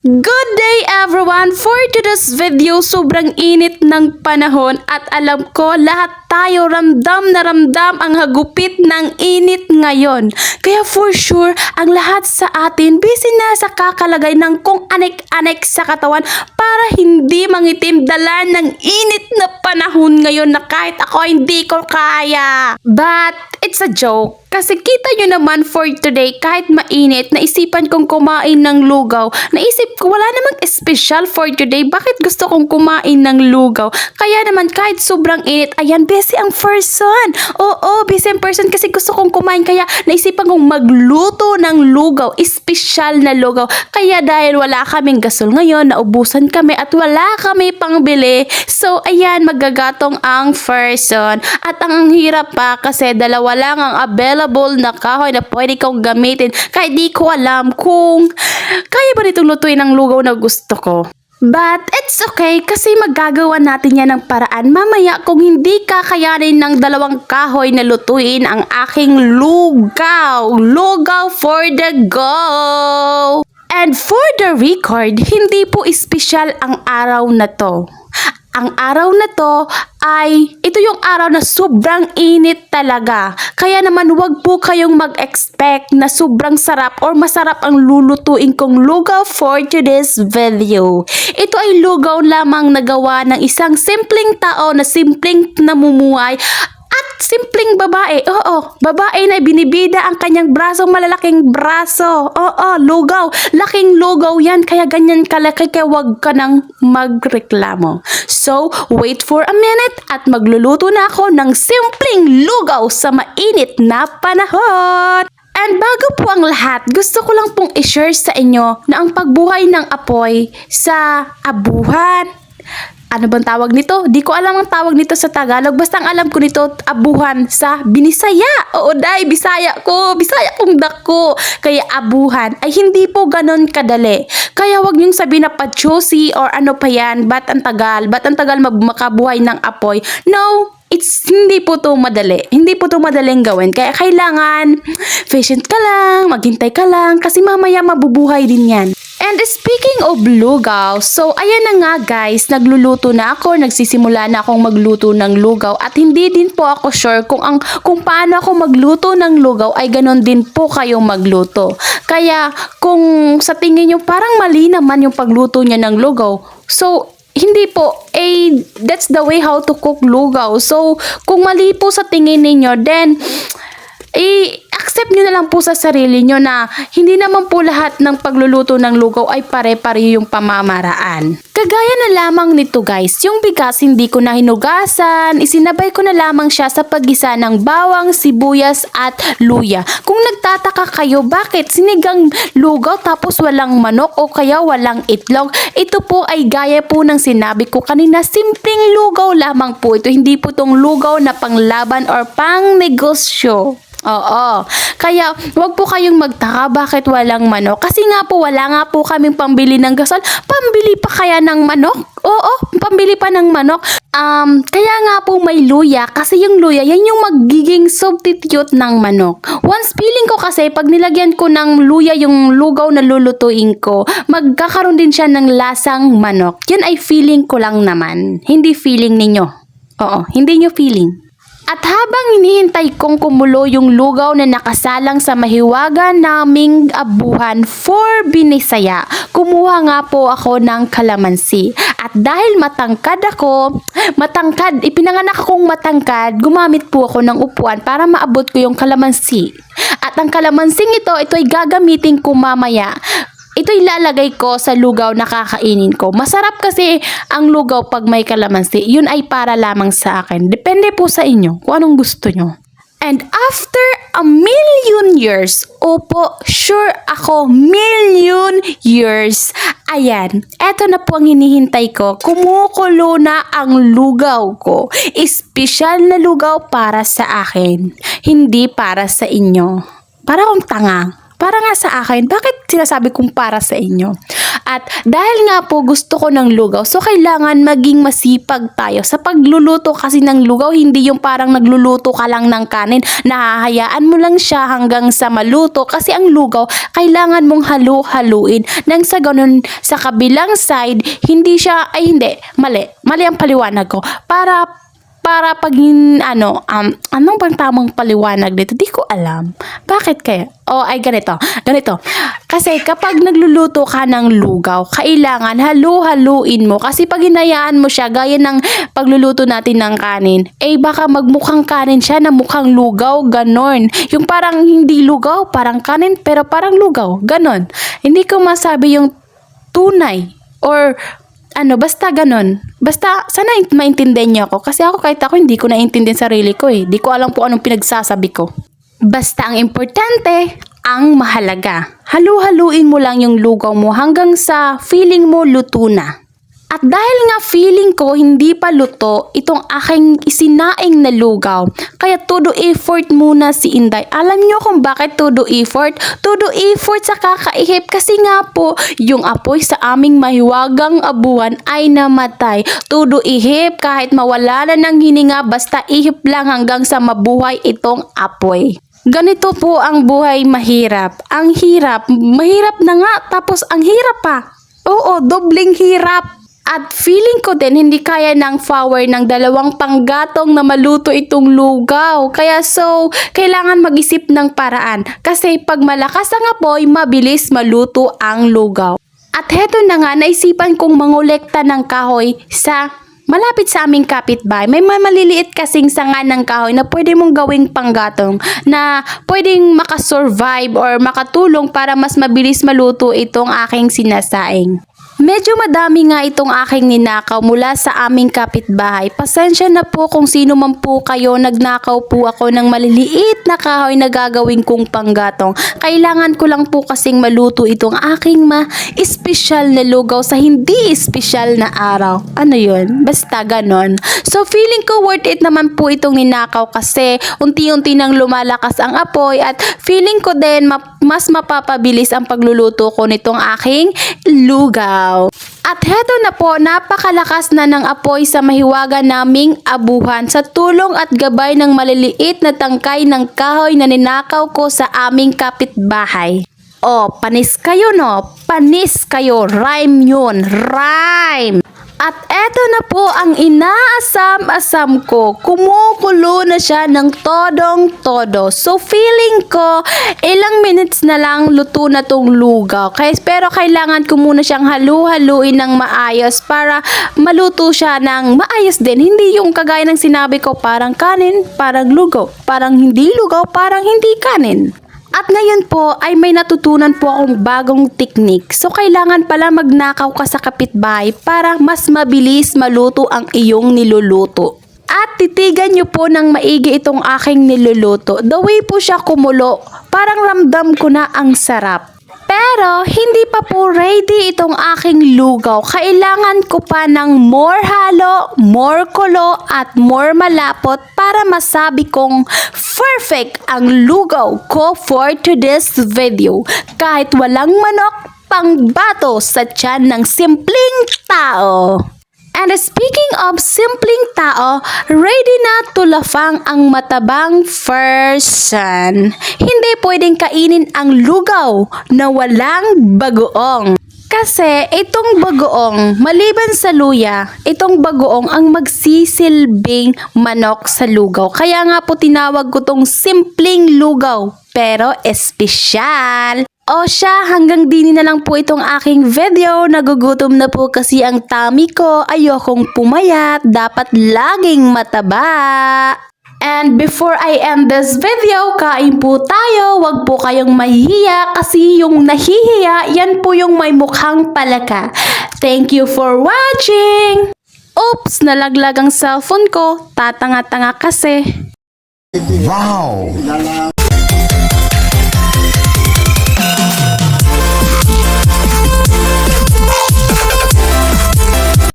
Good day everyone! For today's video, sobrang init ng panahon at alam ko lahat tayo ramdam na ramdam ang hagupit ng init ngayon. Kaya for sure, ang lahat sa atin busy na sa kakalagay ng kung anek-anek sa katawan para hindi mangitim dala ng init na panahon ngayon na kahit ako hindi ko kaya. But it's a joke. Kasi kita nyo naman for today, kahit mainit, naisipan kong kumain ng lugaw. Naisip ko, wala namang special for today. Bakit gusto kong kumain ng lugaw? Kaya naman, kahit sobrang init, ayan, busy ang person. Oo, busy ang person kasi gusto kong kumain. Kaya naisipan kong magluto ng lugaw, special na lugaw. Kaya dahil wala kaming gasol ngayon, naubusan kami at wala kami pangbili. So, ayan, magagatong ang person. At ang hirap pa kasi dalawa lang ang available na kahoy na pwede kong gamitin. Kahit di ko alam kung kaya ba nitong lutuin ang lugaw na gusto ko. But it's okay kasi magagawa natin yan ng paraan. Mamaya kung hindi kakayanin ng dalawang kahoy na lutuin ang aking lugaw. Lugaw for the go! And for the record, hindi po espesyal ang araw na to. Ang araw na to ay, ito yung araw na sobrang init talaga. Kaya naman wag po kayong mag-expect na sobrang sarap or masarap ang lulutuin kong lugaw for today's video. Ito ay lugaw lamang nagawa ng isang simpleng tao na simpleng namumuhay at simpleng babae. Oo, babae na binibida ang kanyang braso, malalaking braso. Oo, lugaw. Laking lugaw yan, kaya ganyan kalaki, kaya wag ka nang magreklamo. So, wait for a minute at magluluto na ako ng simpleng lugaw sa mainit na panahon. And bago po ang lahat, gusto ko lang pong i-share sa inyo na ang pagbuhay ng apoy sa abuhan. Ano bang tawag nito? Di ko alam ang tawag nito sa Tagalog. Basta ang alam ko nito, abuhan sa Binisaya. Oo, day, Bisaya ko. Bisaya kong dako. Kaya abuhan ay hindi po ganon kadali. Kaya wag niyong sabihin na pa-juicy or ano pa yan. Ba't ang tagal? Ba't ang tagal makabuhay ng apoy? No, hindi po to madali. Hindi po to madaling gawin. Kaya kailangan patient ka lang, maghintay ka lang, kasi mamaya mabubuhay din yan. And speaking of lugaw, so ayan na nga guys, nagluluto na ako, nagsisimula na akong magluto ng lugaw at hindi din po ako sure kung paano ako magluto ng lugaw ay ganon din po kayong magluto. Kaya kung sa tingin nyo parang mali naman yung pagluto niya ng lugaw, so hindi po, that's the way how to cook lugaw. So kung mali po sa tingin ninyo, then accept nyo na lang po sa sarili nyo na hindi naman po lahat ng pagluluto ng lugaw ay pare-pare yung pamamaraan. Kagaya na lamang nito guys, yung bigas hindi ko na hinugasan, isinabay ko na lamang siya sa paggisa ng bawang, sibuyas at luya. Kung nagtataka kayo bakit sinigang lugaw tapos walang manok o kaya walang itlog, ito po ay gaya po ng sinabi ko kanina, simpleng lugaw lamang po ito, hindi po tong lugaw na panglaban or pang negosyo. Oo. Kaya wag po kayong magtaka bakit walang manok. Kasi nga po wala nga po kaming pambili ng gasol. Pambili pa kaya ng manok? Oo, pambili pa ng manok. Kaya nga po may luya kasi yung luya yan yung magiging substitute ng manok. Once feeling ko kasi pag nilagyan ko ng luya yung lugaw na lulutuin ko, magkakaroon din siya ng lasang manok. Yan ay feeling ko lang naman. Hindi feeling ninyo. Oo, hindi nyo feeling. At habang hinihintay kong kumulo yung lugaw na nakasalang sa mahiwaga naming abuhan for Binisaya, kumuha nga po ako ng kalamansi. At dahil ipinanganak akong matangkad, gumamit po ako ng upuan para maabot ko yung kalamansi. At ang kalamansing ito ay gagamitin ko mamaya. Ito ilalagay ko sa lugaw na kakainin ko. Masarap kasi ang lugaw pag may kalamansi. Yun ay para lamang sa akin. Depende po sa inyo kung anong gusto nyo. And after a million years, opo, sure ako, million years, ayan, eto na po ang hinihintay ko. Kumukulo na ang lugaw ko. Espesyal na lugaw para sa akin. Hindi para sa inyo. Para akong tanga. Para nga sa akin, bakit sinasabi kong para sa inyo? At dahil nga po gusto ko ng lugaw, so kailangan maging masipag tayo. Sa pagluluto kasi ng lugaw, hindi yung parang nagluluto ka lang ng kanin. Nahahayaan mo lang siya hanggang sa maluto kasi ang lugaw, kailangan mong halu-haluin. Nang sa ganun, sa kabilang side, hindi siya, ay hindi, mali ang paliwanag ko. Para pag anong bang tamang paliwanag dito? Di ko alam. Bakit kaya? Ay ganito. Kasi kapag nagluluto ka ng lugaw, kailangan halu-haluin mo. Kasi pag hinayaan mo siya, gaya ng pagluluto natin ng kanin, baka magmukhang kanin siya na mukhang lugaw, ganon. Yung parang hindi lugaw, parang kanin, pero parang lugaw, ganon. Hindi ko masabi yung tunay or basta ganon. Basta, sana maintindihan niyo ako. Kasi kahit ako, hindi ko naintindihan sarili ko eh. Di ko alam po anong pinagsasabi ko. Basta ang importante, ang mahalaga. Halu-haluin mo lang yung lugaw mo hanggang sa feeling mo luto na. At dahil nga feeling ko hindi pa luto itong aking isinaing na lugaw, kaya todo effort muna si Inday. Alam niyo kung bakit todo effort? Todo effort sa kakaihip kasi nga po yung apoy sa aming mahiwagang abuhan ay namatay. Todo ihip kahit mawala na ng hininga, basta ihip lang hanggang sa mabuhay itong apoy. Ganito po ang buhay mahirap. Ang hirap, mahirap na nga tapos ang hirap pa. Oo, dobling hirap. At feeling ko din hindi kaya ng flour ng 2 panggatong na maluto itong lugaw. Kaya kailangan mag-isip ng paraan. Kasi pag malakas ang apoy, mabilis maluto ang lugaw. At heto na nga, naisipan kong mangolekta ng kahoy sa malapit sa aming kapitbahay. May maliliit kasing sanga ng kahoy na pwede mong gawing panggatong na pwedeng makasurvive or makatulong para mas mabilis maluto itong aking sinasaing. Medyo madami nga itong aking ninakaw mula sa aming kapitbahay. Pasensya na po kung sino man po kayo, nagnakaw po ako ng maliliit na kahoy na gagawin kong panggatong. Kailangan ko lang po kasing maluto itong aking espesyal na lugaw sa hindi espesyal na araw. Ano yun? Basta ganon. So feeling ko worth it naman po itong ninakaw kasi unti-unti nang lumalakas ang apoy at feeling ko din mas mapapabilis ang pagluluto ko nitong aking lugaw. At heto na po, napakalakas na ng apoy sa mahiwaga naming abuhan sa tulong at gabay ng maliliit na tangkay ng kahoy na ninakaw ko sa aming kapitbahay. Panis kayo no? Panis kayo. Rhyme yun. Rhyme! At eto na po ang inaasam-asam ko. Kumukulo na siya ng todong-todo. So feeling ko, ilang minutes na lang luto na tong lugaw. Pero kailangan ko muna siyang halu-haluin ng maayos para maluto siya ng maayos din. Hindi yung kagaya ng sinabi ko, parang kanin, parang lugaw. Parang hindi lugaw, parang hindi kanin. At ngayon po ay may natutunan po akong bagong teknik. So kailangan pala magnakaw ka sa kapitbahay para mas mabilis maluto ang iyong niluluto. At titigan nyo po ng maigi itong aking niluluto. The way po siya kumulo, parang ramdam ko na ang sarap. Pero hindi pa po ready itong aking lugaw. Kailangan ko pa ng more halo, more kulo at more malapot para masabi kong perfect ang lugaw ko for today's video. Kahit walang manok, pangbato sa tiyan ng simpleng tao. And speaking of simpleng tao, ready na tulafang ang matabang person. Hindi pwedeng kainin ang lugaw na walang bagoong. Kasi itong bagoong, maliban sa luya, itong bagoong ang magsisilbing manok sa lugaw. Kaya nga po tinawag ko tong simpleng lugaw, pero espesyal. Siya, hanggang dini na lang po itong aking video. Nagugutom na po kasi ang tummy ko. Ayokong pumayat. Dapat laging mataba. And before I end this video, kain po tayo. Huwag po kayong mahihiya kasi yung nahihiya, yan po yung may mukhang palaka. Thank you for watching! Oops! Nalaglag ang cellphone ko. Tatanga-tanga kasi. Wow!